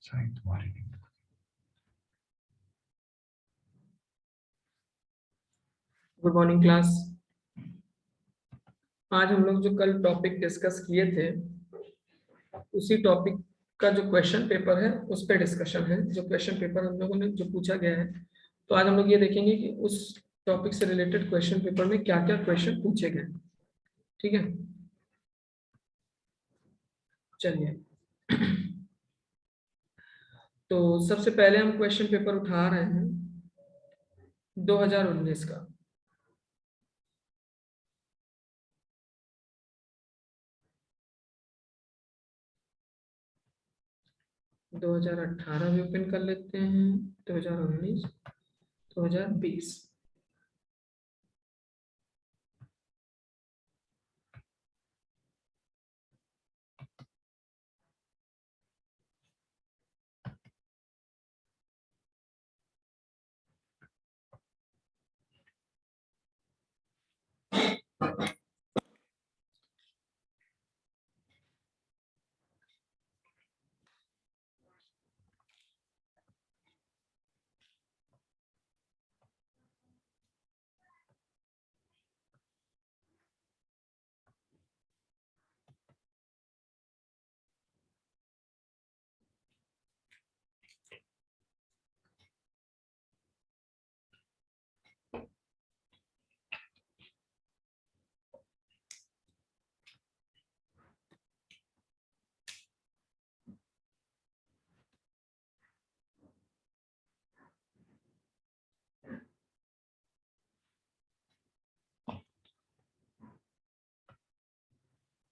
शायद तुम्हारी नहीं। Good morning class. आज हम लोग जो कल टॉपिक डिस्कस किए थे उसी टॉपिक का जो क्वेश्चन पेपर है उस पर डिस्कशन है। जो क्वेश्चन पेपर हम लोगों ने जो पूछा गया है, तो आज हम लोग ये देखेंगे कि उस टॉपिक से रिलेटेड क्वेश्चन पेपर में क्या क्या क्वेश्चन पूछे गए। ठीक है, चलिए। तो सबसे पहले हम क्वेश्चन पेपर उठा रहे हैं 2019 का। दो 2018 भी ओपन कर लेते हैं, 2019, 2020।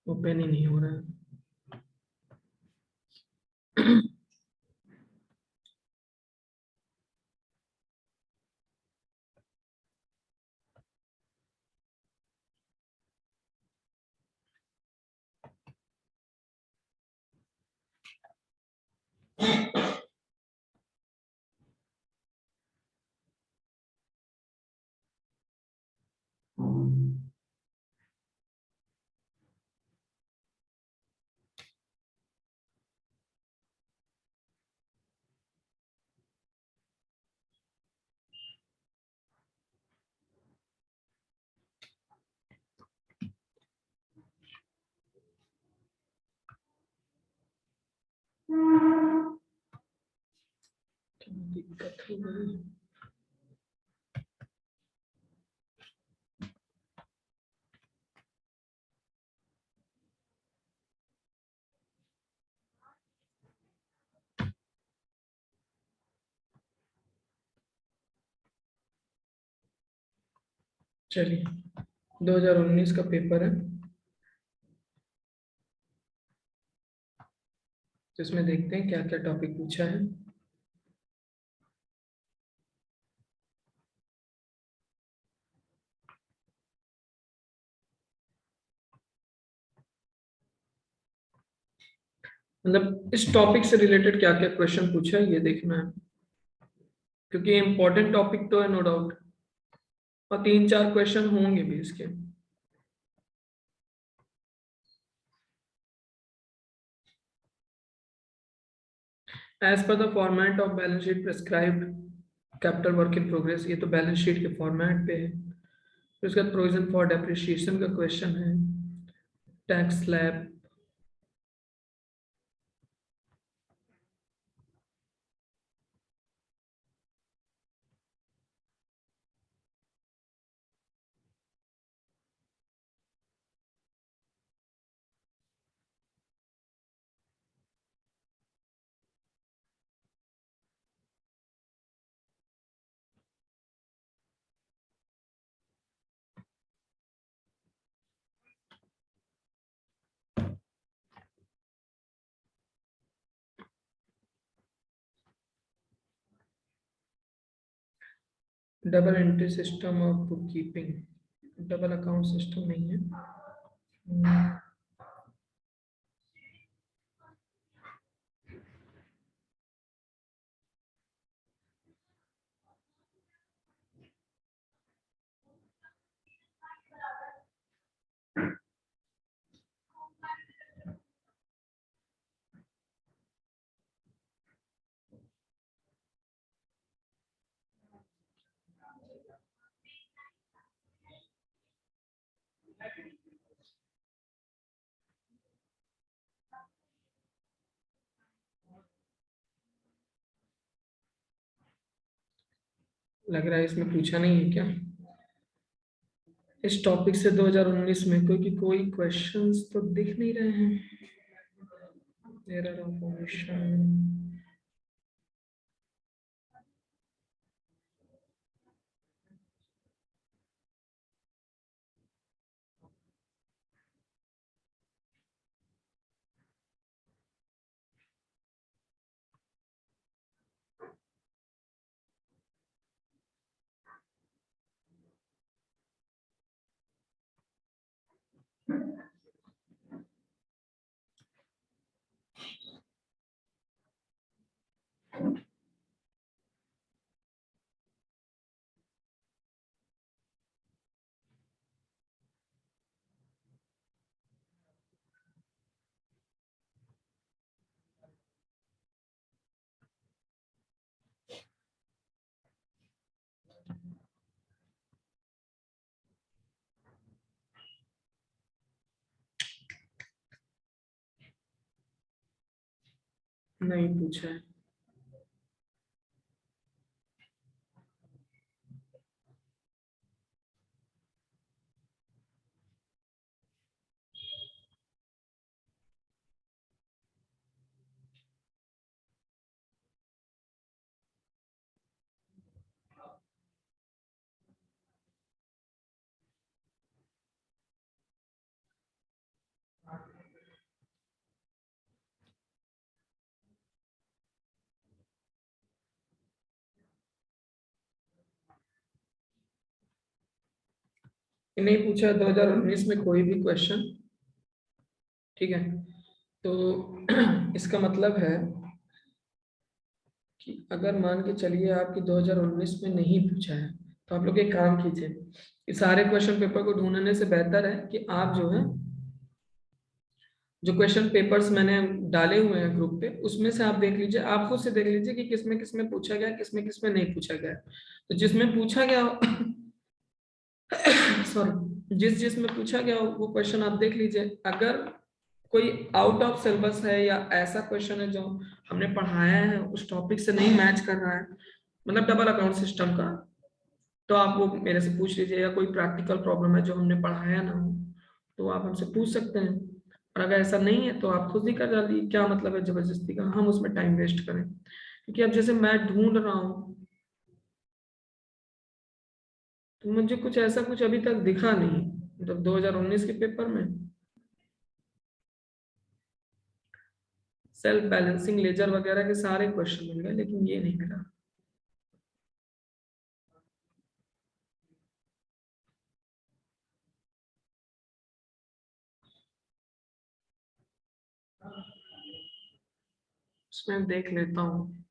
ओपन ही नहीं हो रहा है। क्या दिक्कत हो गई? चलिए, 2019 का पेपर है जिसमें देखते हैं क्या क्या टॉपिक पूछा है। मतलब इस टॉपिक से रिलेटेड क्या क्या क्वेश्चन पूछा है ये देखना है, क्योंकि इम्पोर्टेंट टॉपिक तो है नो डाउट, और 3-4 क्वेश्चन होंगे भी इसके। As per the format of balance sheet prescribed capital work in progress, ये तो बैलेंस शीट के फॉर्मेट पे है। फिर उसके बाद प्रोविजन फॉर डेप्रिसिएशन का क्वेश्चन है, tax slab, double entry system of book keeping, double account system नहीं है। लग रहा है इसमें पूछा नहीं है क्या इस टॉपिक से 2019 में, क्योंकि कोई क्वेश्चंस तो दिख नहीं रहे हैं। Error of omission. नहीं पूछा है। ये नहीं पूछा 2019 में कोई भी क्वेश्चन। ठीक है, तो इसका मतलब है कि अगर मान के चलिए आपकी 2019 में नहीं पूछा है, तो आप लोग एक काम कीजिए, इस सारे क्वेश्चन पेपर को ढूंढने से बेहतर है कि आप जो है, जो क्वेश्चन पेपर्स मैंने डाले हुए हैं ग्रुप पे, उसमें से आप देख लीजिए, आप खुद से देख लीजिए कि किसमें किसमें पूछा गया, किसमें किसमें नहीं पूछा गया। तो जिसमें पूछा गया सॉरी, जिसमें पूछा गया वो क्वेश्चन आप देख लीजिए। अगर कोई आउट ऑफ सिलेबस है या ऐसा क्वेश्चन है जो हमने पढ़ाया है उस टॉपिक से नहीं मैच कर रहा है, मतलब डबल अकाउंट सिस्टम का, तो आप वो मेरे से पूछ लीजिए। या कोई प्रैक्टिकल प्रॉब्लम है जो हमने पढ़ाया ना हो, तो आप हमसे पूछ सकते हैं। और अगर ऐसा नहीं है तो आप खुद ही कर डालिए, क्या मतलब है जबरदस्ती का, हम उसमें टाइम वेस्ट करें। क्योंकि अब जैसे मैं ढूंढ रहा हूँ, तो मुझे कुछ ऐसा कुछ अभी तक दिखा नहीं, मतलब 2019 के पेपर में सेल्फ बैलेंसिंग लेजर वगैरह के सारे क्वेश्चन मिल गए, लेकिन ये नहीं मिला। इसमें देख लेता हूँ।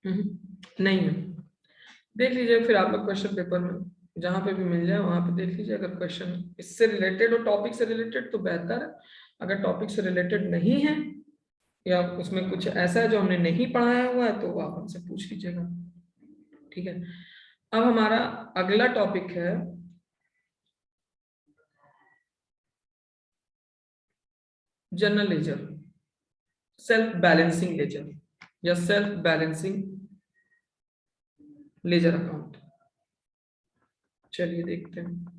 नहीं है। देख लीजिए फिर आप लोग क्वेश्चन पेपर में जहां पे भी मिल जाए वहां पे देख लीजिए, अगर क्वेश्चन इससे रिलेटेड हो, टॉपिक से रिलेटेड तो बेहतर है। अगर टॉपिक से रिलेटेड नहीं है या उसमें कुछ ऐसा है जो हमने नहीं पढ़ाया हुआ है तो वो आप हमसे पूछ लीजिएगा। ठीक है, अब हमारा अगला टॉपिक है general ledger, self balancing ledger या सेल्फ बैलेंसिंग लेजर अकाउंट। चलिए देखते हैं।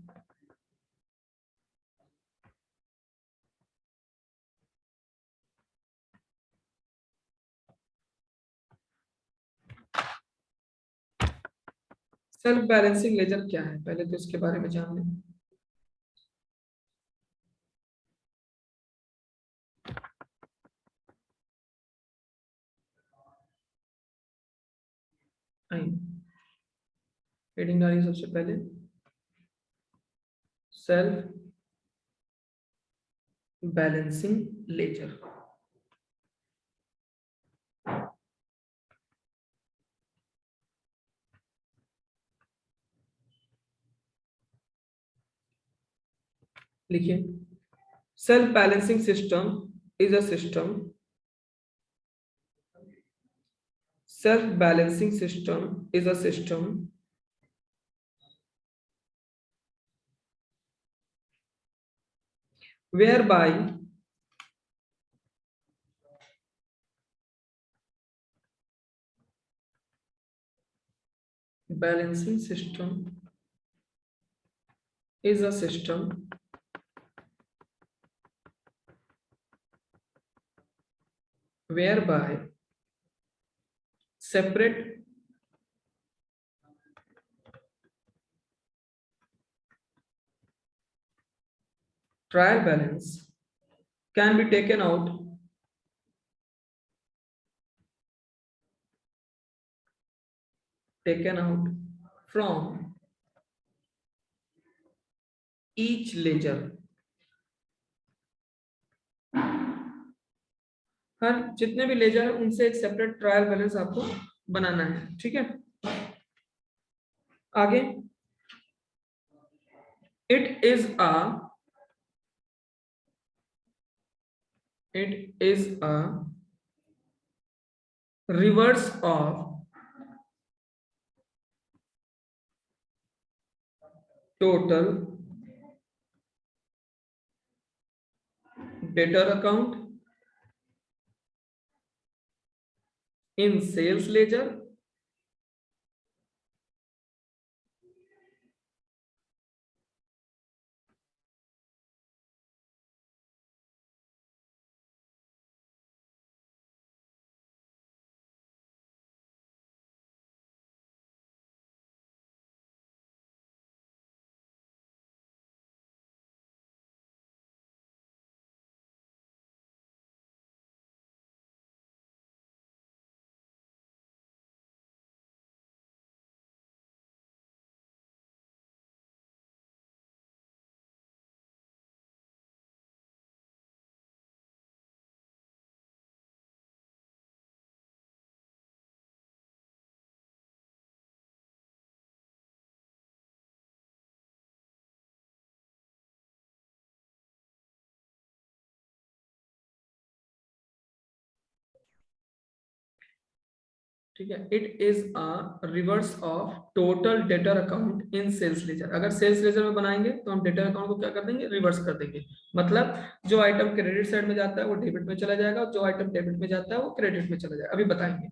सेल्फ बैलेंसिंग लेजर क्या है, पहले तो इसके बारे में जान लें। हेडिंग डालिए सबसे पहले, सेल्फ बैलेंसिंग लेजर। लिखिए, self balancing system is a system, self balancing system is a system whereby balancing system is a system whereby separate trial balance can be taken out from each ledger। हर जितने भी laser है उनसे एक separate trial balance आपको बनाना है। ठीक है, आगे, it is a reverse of total debtor account in sales ledger ठीक है, it is a reverse of total debtor account in sales ledger. अगर सेल्स लेजर में बनाएंगे तो हम डेटर अकाउंट को क्या कर देंगे, रिवर्स कर देंगे। मतलब जो आइटम क्रेडिट साइड में जाता है वो डेबिट में चला जाएगा, जो आइटम डेबिट में जाता है वो क्रेडिट में चला जाएगा, अभी बताएंगे।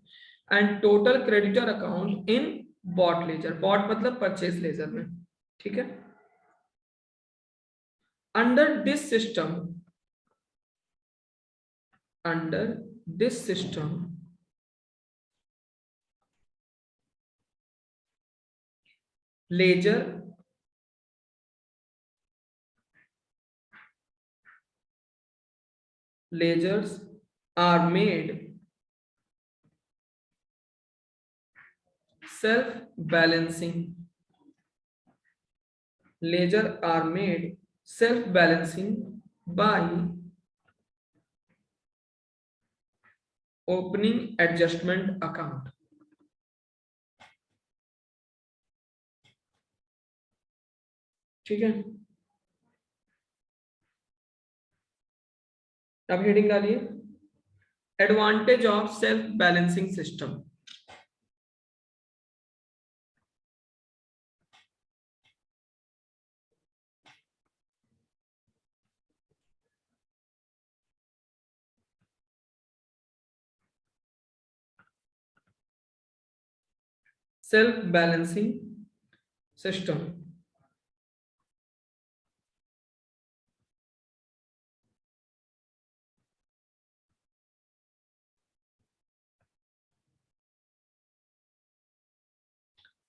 And total creditor account in bought ledger, bought मतलब परचेज लेजर में। ठीक है, under this system, under this system ledger ledgers are made self-balancing, ledger are made self-balancing by opening adjustment account। ठीक है, अब हेडिंग डालिए, advantage of self balancing system. Self balancing system.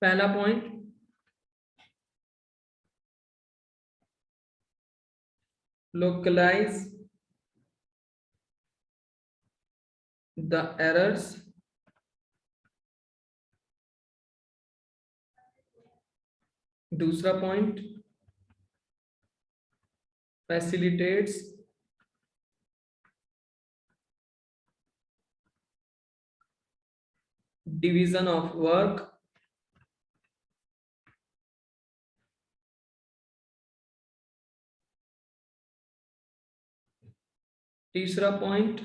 पहला point, localize the errors दूसरा point, facilitates division of work, तीसरा point,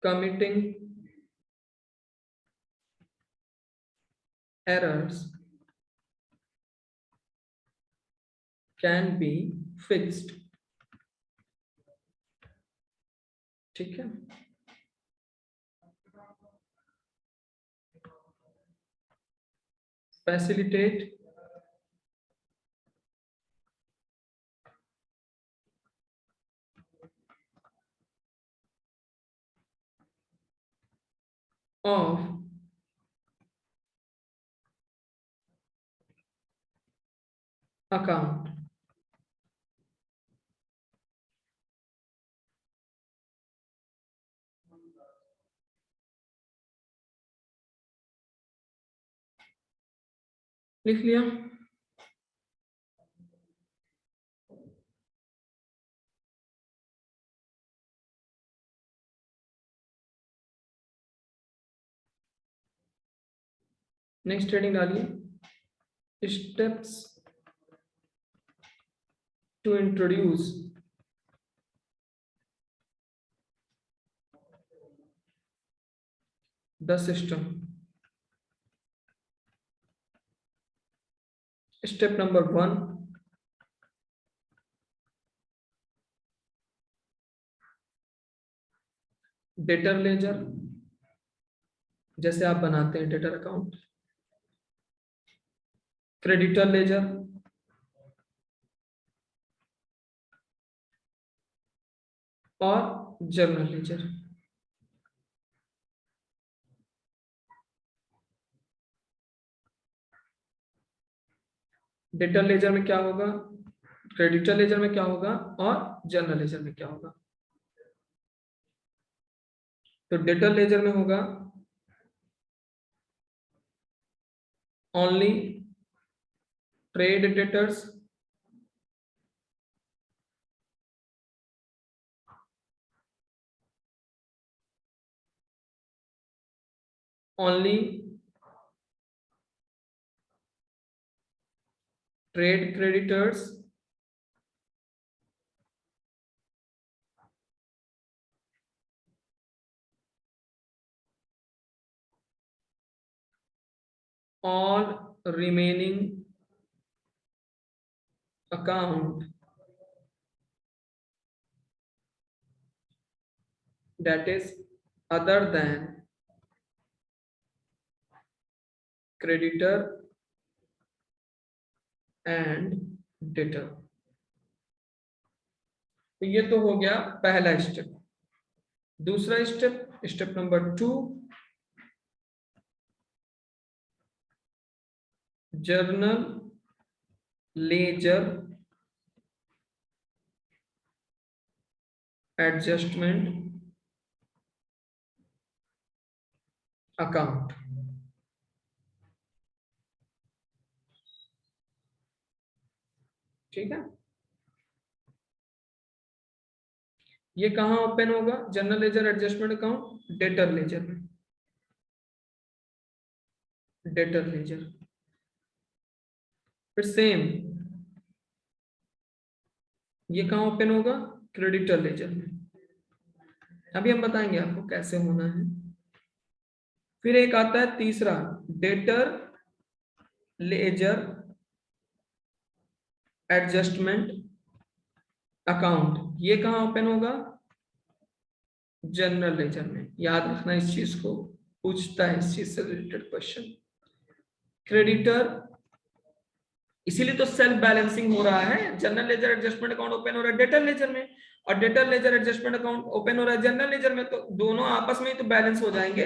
committing errors can be fixed। ठीक है, facilitate of account। लिख लिया, नेक्स्ट हेडिंग डालिए, steps to introduce the system. Step number 1, debtor ledger, जैसे आप बनाते हैं डेटर अकाउंट, क्रेडिटर लेजर, और जर्नल लेजर। डेटर लेजर में क्या होगा, क्रेडिटर लेजर में क्या होगा और जनरल लेजर में क्या होगा। तो डेटर लेजर में होगा only trade debtors, only trade creditors, all remaining account that is other than creditor and debtor। तो ये तो हो गया पहला स्टेप। दूसरा step, step number 2, journal ledger adjustment account. ठीक है, ये कहां ओपन होगा, general ledger adjustment account debtor ledger में, डेटर लेजर। फिर सेम ये कहां ओपन होगा, क्रेडिटर लेजर में। अभी हम बताएंगे आपको कैसे होना है। फिर एक आता है तीसरा, डेटर लेजर एडजस्टमेंट अकाउंट। ये कहां ओपन होगा, जनरल लेजर में। याद रखना इस चीज को, पूछता है इस चीज से रिलेटेड क्वेश्चन। क्रेडिटर, इसीलिए तो सेल्फ बैलेंसिंग हो रहा है। General ledger adjustment account open हो रहा है डेटर लेजर में, और debtor ledger adjustment account open हो रहा है जनरल लेजर में, तो दोनों आपस में ही तो बैलेंस हो जाएंगे।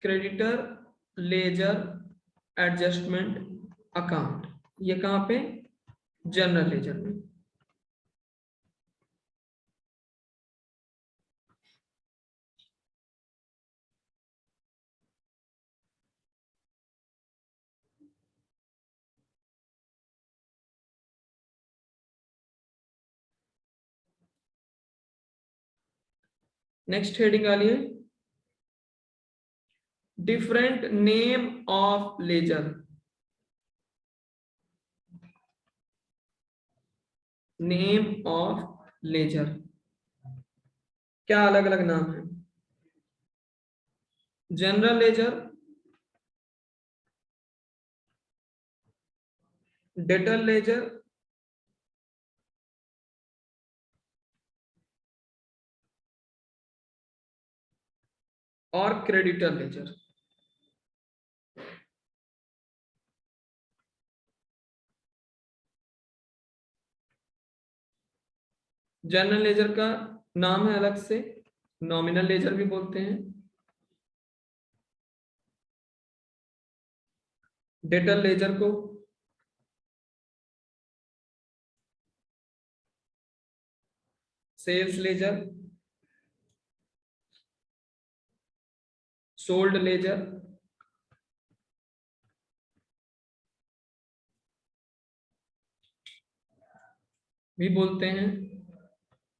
क्रेडिटर लेजर एडजस्टमेंट अकाउंट, ये कहां पे, जनरल लेजर में। नेक्स्ट हेडिंग आ रही है, different name of ledger. Name of ledger, क्या अलग अलग नाम है, जनरल लेजर, डेटर लेजर, और क्रेडिटर लेजर। जनरल लेजर का नाम है अलग से, नॉमिनल लेजर भी बोलते हैं। डेटर लेजर को सेल्स लेजर, सोल्ड लेजर, भी बोलते हैं।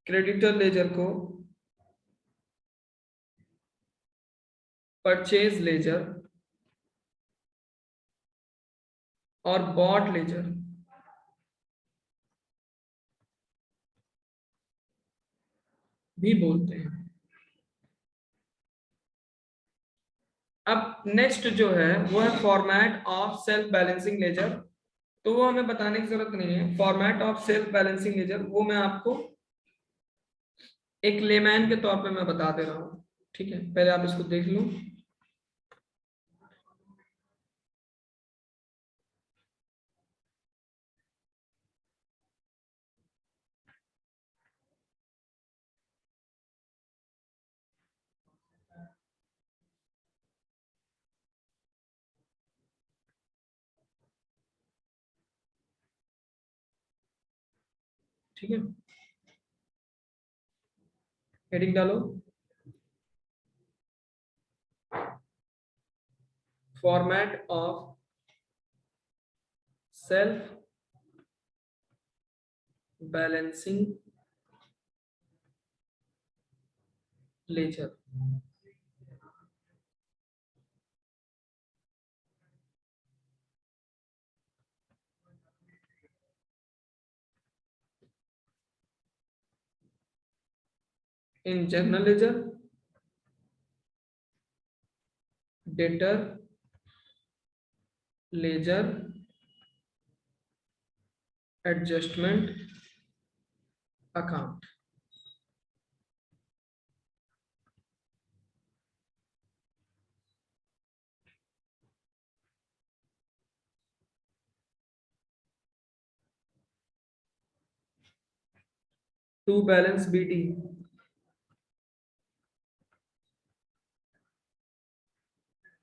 क्रेडिटर लेजर को परचेज लेजर और बॉट लेजर भी बोलते हैं। अब नेक्स्ट जो है वो है format of self balancing ledger. तो वो हमें बताने की जरूरत नहीं है, format of self balancing ledger वो मैं आपको एक लेमैन के तौर पे मैं बता दे रहा हूँ। ठीक है, पहले आप इसको देख लो। ठीक है, हेडिंग डालो, format of self balancing ledger. In general ledger, debtor ledger adjustment account. To balance BT,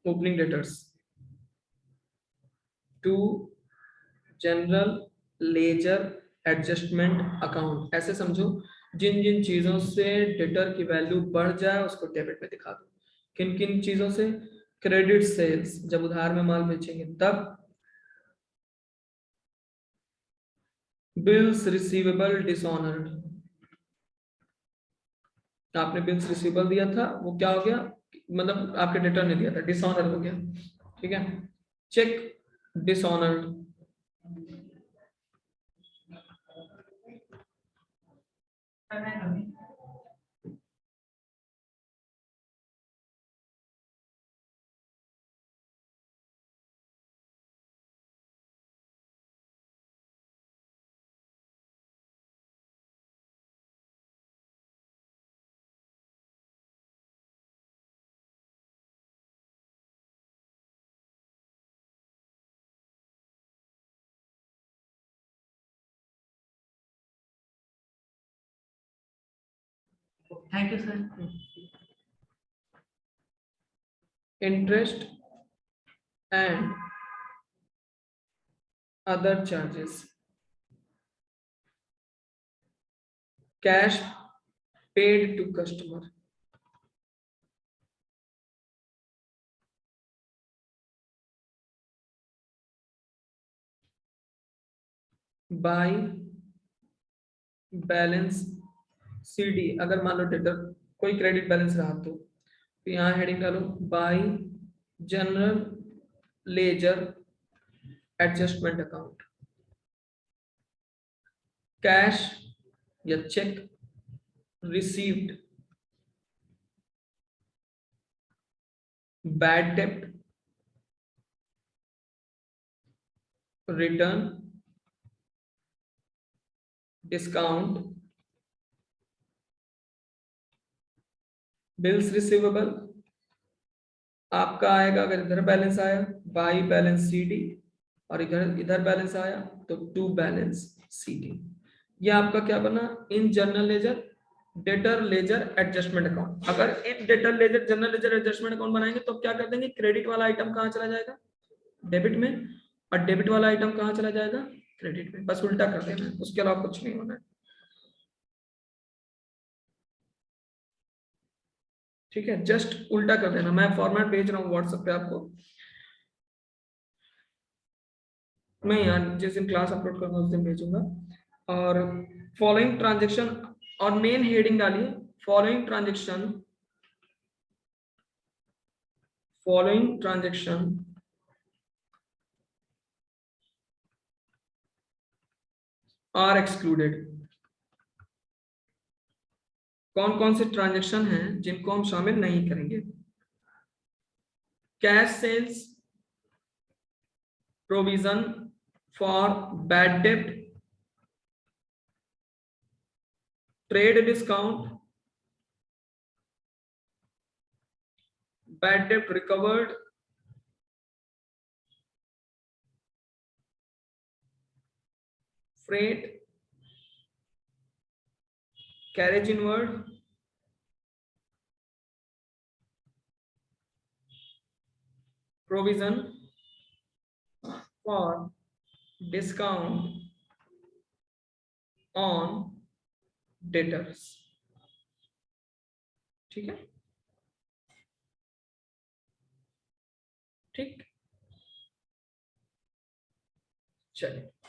opening debtors. To general ledger adjustment account. ऐसे समझो, जिन जिन चीजों से डेटर की वैल्यू बढ़ जाए उसको डेबिट में दिखा दो। किन किन चीजों से? क्रेडिट सेल्स, जब उधार में माल बेचेंगे तब। बिल्स रिसीवेबल डिसऑनर्ड, आपने बिल्स रिसीवेबल दिया था, वो क्या हो गया, मतलब आपके डेटर ने दिया था, डिसऑनर हो गया। ठीक है, cheque dishonoured, thank you sir. Interest and other charges, cash paid to customer, by balance CD. अगर मान लो डेटर कोई क्रेडिट बैलेंस रहा तो यहाँ हेडिंग डालो, by general ledger adjustment account. Cash या चेक रिसीव्ड, बैड डेब्ट रिटर्न, डिस्काउंट, बिल्स रिसीवेबल आपका आएगा, अगर इधर बैलेंस आया बाई बैलेंस सीडी, और इधर इधर बैलेंस आया तो टू बैलेंस सीडी। ये आपका क्या बना, in general ledger debtor ledger adjustment account. अगर in debtor ledger general ledger adjustment account बनाएंगे तो क्या कर देंगे, क्रेडिट वाला आइटम कहाँ चला जाएगा, डेबिट में, और डेबिट वाला आइटम कहाँ चला जाएगा, क्रेडिट में। बस उल्टा कर देना है, उसके अलावा कुछ नहीं होना है। ठीक है, जस्ट उल्टा कर देना। मैं फॉर्मेट भेज रहा हूँ व्हाट्सएप पे आपको, मैं यहाँ जिस दिन क्लास अपलोड करूंगा उस दिन भेजूंगा। और फॉलोइंग ट्रांजेक्शन, और मेन हेडिंग डालिए, following transaction, following transaction are excluded. कौन कौन से ट्रांजेक्शन हैं जिनको हम शामिल नहीं करेंगे? Cash sales, provision for bad डेब्ट, ट्रेड डिस्काउंट, बैड डेब्ट recovered, freight, carriage inward, provision for discount on debtors. ठीक है, ठीक, चलिए।